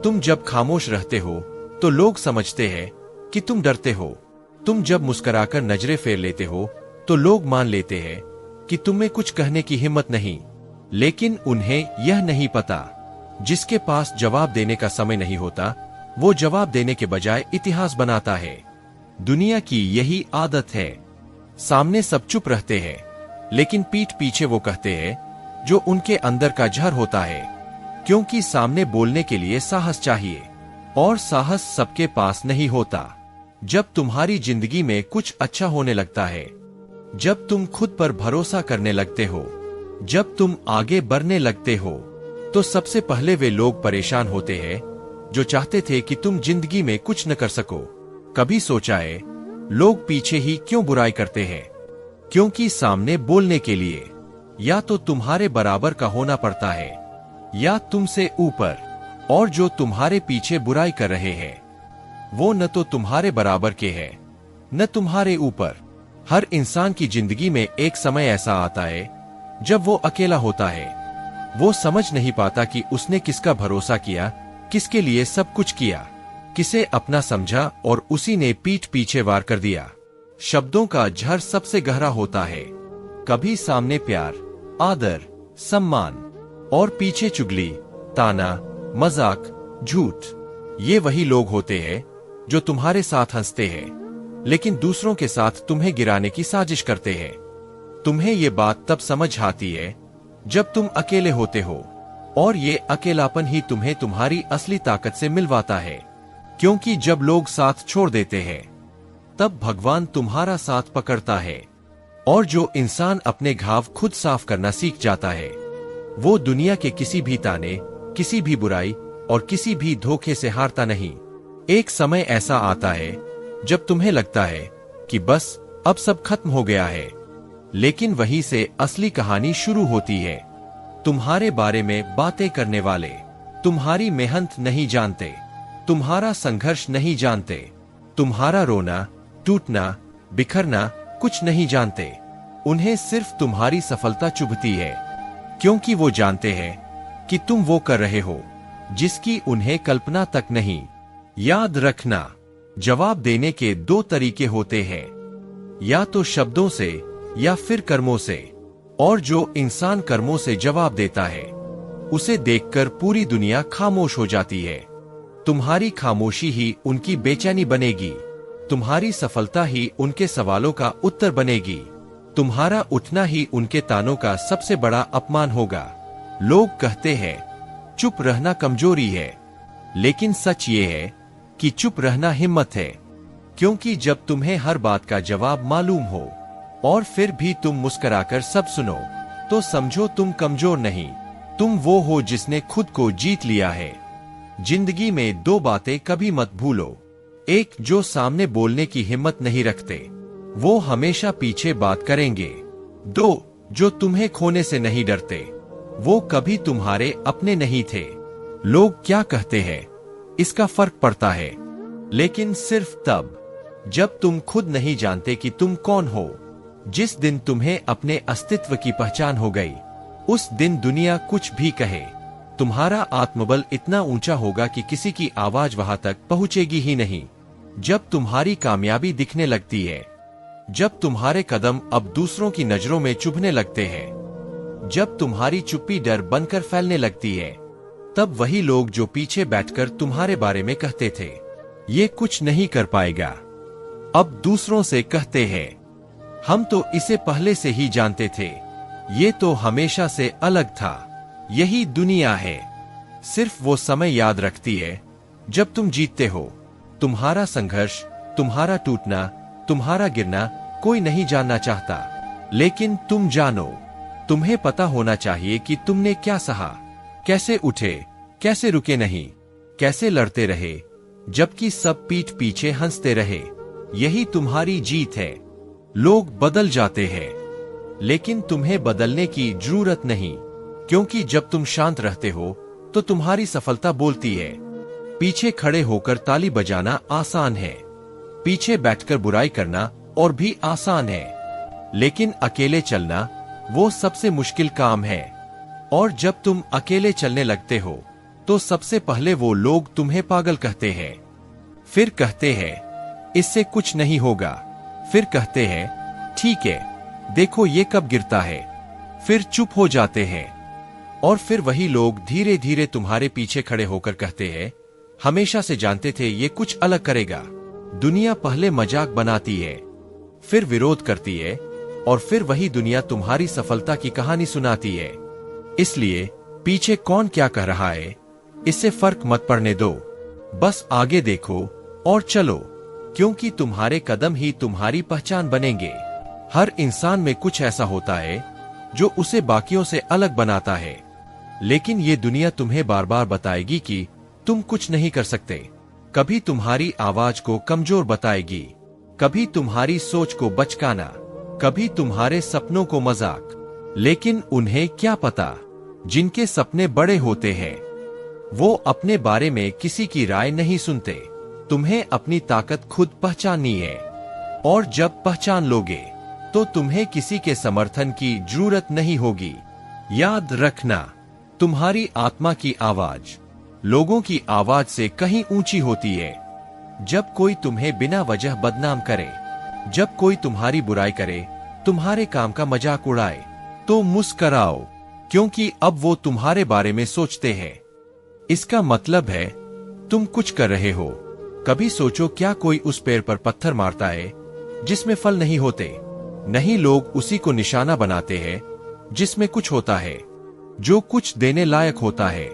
तुम जब खामोश रहते हो तो लोग समझते हैं कि तुम डरते हो। तुम जब मुस्कुराकर नजरें फेर लेते हो तो लोग मान लेते हैं कि तुम्हें कुछ कहने की हिम्मत नहीं। लेकिन उन्हें यह नहीं पता, जिसके पास जवाब देने का समय नहीं होता, वो जवाब देने के बजाय इतिहास बनाता है। दुनिया की यही आदत है। सामने सब चुप रहते हैं, लेकिन पीठ पीछे वो कहते हैं जो उनके अंदर का जहर होता है। क्योंकि सामने बोलने के लिए साहस चाहिए, और साहस सबके पास नहीं होता। जब तुम्हारी जिंदगी में कुछ अच्छा होने लगता है, जब तुम खुद पर भरोसा करने लगते हो, जब तुम आगे बढ़ने लगते हो, तो सबसे पहले वे लोग परेशान होते हैं जो चाहते थे कि तुम जिंदगी में कुछ न कर सको। कभी सोचा है लोग पीछे ही क्यों बुराई करते हैं? क्योंकि सामने बोलने के लिए या तो तुम्हारे बराबर का होना पड़ता है या तुमसे ऊपर, और जो तुम्हारे पीछे बुराई कर रहे हैं वो न तो तुम्हारे बराबर के हैं न तुम्हारे ऊपर। हर इंसान की जिंदगी में एक समय ऐसा आता है जब वो अकेला होता है। वो समझ नहीं पाता कि उसने किसका भरोसा किया, किसके लिए सब कुछ किया, किसे अपना समझा और उसी ने पीठ पीछे वार कर दिया। शब्दों का झर सबसे गहरा होता है। कभी सामने प्यार, आदर, सम्मान, और पीछे चुगली, ताना, मजाक, झूठ। ये वही लोग होते हैं जो तुम्हारे साथ हंसते हैं, लेकिन दूसरों के साथ तुम्हें गिराने की साजिश करते हैं। तुम्हें ये बात तब समझ आती है जब तुम अकेले होते हो, और ये अकेलापन ही तुम्हें तुम्हारी असली ताकत से मिलवाता है। क्योंकि जब लोग साथ छोड़ देते हैं, तब भगवान तुम्हारा साथ पकड़ता है। और जो इंसान अपने घाव खुद साफ करना सीख जाता है, वो दुनिया के किसी भी ताने, किसी भी बुराई और किसी भी धोखे से हारता नहीं। एक समय ऐसा आता है जब तुम्हें लगता है कि बस अब सब खत्म हो गया है, लेकिन वहीं से असली कहानी शुरू होती है। तुम्हारे बारे में बातें करने वाले तुम्हारी मेहनत नहीं जानते, तुम्हारा संघर्ष नहीं जानते, तुम्हारा रोना, टूटना, बिखरना कुछ नहीं जानते। उन्हें सिर्फ तुम्हारी सफलता चुभती है, क्योंकि वो जानते हैं कि तुम वो कर रहे हो जिसकी उन्हें कल्पना तक नहीं। याद रखना, जवाब देने के दो तरीके होते हैं, या तो शब्दों से या फिर कर्मों से। और जो इंसान कर्मों से जवाब देता है, उसे देखकर पूरी दुनिया खामोश हो जाती है। तुम्हारी खामोशी ही उनकी बेचैनी बनेगी, तुम्हारी सफलता ही उनके सवालों का उत्तर बनेगी, तुम्हारा उठना ही उनके तानों का सबसे बड़ा अपमान होगा। लोग कहते हैं चुप रहना कमजोरी है, लेकिन सच ये है कि चुप रहना हिम्मत है। क्योंकि जब तुम्हें हर बात का जवाब मालूम हो और फिर भी तुम मुस्कुराकर सब सुनो, तो समझो तुम कमजोर नहीं, तुम वो हो जिसने खुद को जीत लिया है। जिंदगी में दो बातें कभी मत भूलो। एक, जो सामने बोलने की हिम्मत नहीं रखते, वो हमेशा पीछे बात करेंगे। दो, जो तुम्हें खोने से नहीं डरते, वो कभी तुम्हारे अपने नहीं थे। लोग क्या कहते हैं इसका फर्क पड़ता है, लेकिन सिर्फ तब जब तुम खुद नहीं जानते कि तुम कौन हो। जिस दिन तुम्हें अपने अस्तित्व की पहचान हो गई, उस दिन दुनिया कुछ भी कहे, तुम्हारा आत्मबल इतना ऊंचा होगा कि किसी की आवाज वहां तक पहुंचेगी ही नहीं। जब तुम्हारी कामयाबी दिखने लगती है, जब तुम्हारे कदम अब दूसरों की नजरों में चुभने लगते हैं, जब तुम्हारी चुप्पी डर बनकर फैलने लगती है, तब वही लोग जो पीछे बैठकर तुम्हारे बारे में कहते थे ये कुछ नहीं कर पाएगा, अब दूसरों से कहते हैं हम तो इसे पहले से ही जानते थे, ये तो हमेशा से अलग था। यही दुनिया है। सिर्फ वो समय याद रखती है जब तुम जीतते हो। तुम्हारा संघर्ष, तुम्हारा टूटना, तुम्हारा गिरना कोई नहीं जानना चाहता, लेकिन तुम जानो। तुम्हें पता होना चाहिए कि तुमने क्या सहा, कैसे उठे, कैसे रुके नहीं, कैसे लड़ते रहे, जबकि सब पीठ पीछे हंसते रहे। यही तुम्हारी जीत है। लोग बदल जाते हैं, लेकिन तुम्हें बदलने की जरूरत नहीं, क्योंकि जब तुम शांत रहते हो तो तुम्हारी सफलता बोलती है। पीछे खड़े होकर ताली बजाना आसान है, पीछे बैठकर बुराई करना और भी आसान है, लेकिन अकेले चलना वो सबसे मुश्किल काम है। और जब तुम अकेले चलने लगते हो तो सबसे पहले वो लोग तुम्हें पागल कहते हैं, फिर कहते हैं इससे कुछ नहीं होगा, फिर कहते हैं ठीक है देखो ये कब गिरता है, फिर चुप हो जाते हैं। और फिर वही लोग धीरे धीरे तुम्हारे पीछे खड़े होकर कहते हैं हमेशा से जानते थे ये कुछ अलग करेगा। दुनिया पहले मजाक बनाती है, फिर विरोध करती है, और फिर वही दुनिया तुम्हारी सफलता की कहानी सुनाती है। इसलिए पीछे कौन क्या कह रहा है इससे फर्क मत पड़ने दो, बस आगे देखो और चलो, क्योंकि तुम्हारे कदम ही तुम्हारी पहचान बनेंगे। हर इंसान में कुछ ऐसा होता है जो उसे बाकियों से अलग बनाता है, लेकिन ये दुनिया तुम्हें बार बार बताएगी कि तुम कुछ नहीं कर सकते। कभी तुम्हारी आवाज को कमजोर बताएगी, कभी तुम्हारी सोच को बचकाना, कभी तुम्हारे सपनों को मजाक। लेकिन उन्हें क्या पता, जिनके सपने बड़े होते हैं वो अपने बारे में किसी की राय नहीं सुनते। तुम्हें अपनी ताकत खुद पहचाननी है, और जब पहचान लोगे तो तुम्हें किसी के समर्थन की जरूरत नहीं होगी। याद रखना, तुम्हारी आत्मा की आवाज लोगों की आवाज से कहीं ऊंची होती है। जब कोई तुम्हें बिना वजह बदनाम करे, जब कोई तुम्हारी बुराई करे, तुम्हारे काम का मजाक उड़ाए, तो मुस्कराओ, क्योंकि अब वो तुम्हारे बारे में सोचते हैं। इसका मतलब है तुम कुछ कर रहे हो। कभी सोचो क्या कोई उस पेड़ पर पत्थर मारता है जिसमें फल नहीं होते? नहीं, लोग उसी को निशाना बनाते हैं जिसमें कुछ होता है, जो कुछ देने लायक होता है,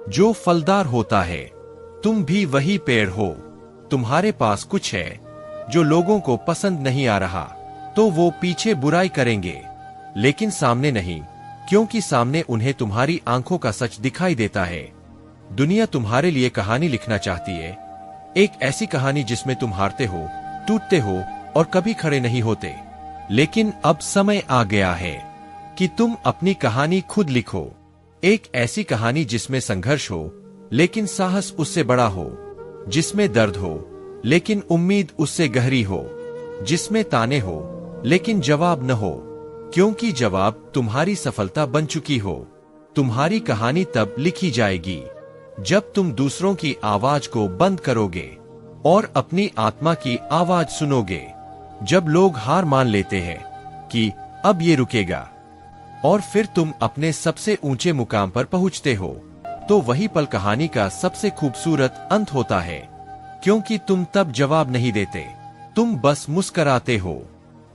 जो फलदार होता है। तुम भी वही पेड़ हो। तुम्हारे पास कुछ है जो लोगों को पसंद नहीं आ रहा, तो वो पीछे बुराई करेंगे, लेकिन सामने नहीं, क्योंकि सामने उन्हें तुम्हारी आंखों का सच दिखाई देता है। दुनिया तुम्हारे लिए कहानी लिखना चाहती है, एक ऐसी कहानी जिसमें तुम हारते हो, टूटते हो और कभी खड़े नहीं होते। लेकिन अब समय आ गया है कि तुम अपनी कहानी खुद लिखो। एक ऐसी कहानी जिसमें संघर्ष हो लेकिन साहस उससे बड़ा हो, जिसमें दर्द हो लेकिन उम्मीद उससे गहरी हो, जिसमें ताने हो लेकिन जवाब न हो, क्योंकि जवाब तुम्हारी सफलता बन चुकी हो। तुम्हारी कहानी तब लिखी जाएगी जब तुम दूसरों की आवाज को बंद करोगे और अपनी आत्मा की आवाज सुनोगे। जब लोग हार मान लेते हैं कि अब ये रुकेगा, और फिर तुम अपने सबसे ऊंचे मुकाम पर पहुंचते हो, तो वही पल कहानी का सबसे खूबसूरत अंत होता है, क्योंकि तुम तब जवाब नहीं देते, तुम बस मुस्कराते हो,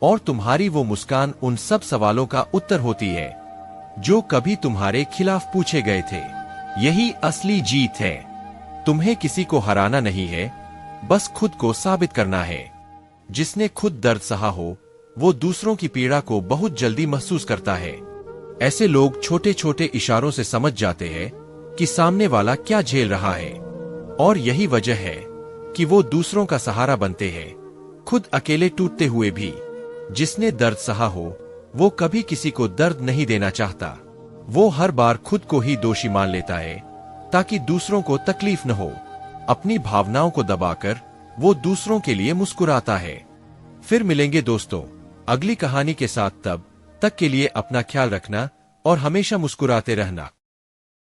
और तुम्हारी वो मुस्कान उन सब सवालों का उत्तर होती है जो कभी तुम्हारे खिलाफ पूछे गए थे। यही असली जीत है। तुम्हें किसी को हराना नहीं है, बस खुद को साबित करना है। जिसने खुद दर्द सहा हो वो दूसरों की पीड़ा को बहुत जल्दी महसूस करता है। ऐसे लोग छोटे छोटे इशारों से समझ जाते हैं कि सामने वाला क्या झेल रहा है, और यही वजह है कि वो दूसरों का सहारा बनते हैं, खुद अकेले टूटते हुए भी। जिसने दर्द सहा हो वो कभी किसी को दर्द नहीं देना चाहता। वो हर बार खुद को ही दोषी मान लेता है ताकि दूसरों को तकलीफ न हो। अपनी भावनाओं को दबाकर वो दूसरों के लिए मुस्कुराता है। फिर मिलेंगे दोस्तों अगली कहानी के साथ, तब तक के लिए अपना ख्याल रखना और हमेशा मुस्कुराते रहना।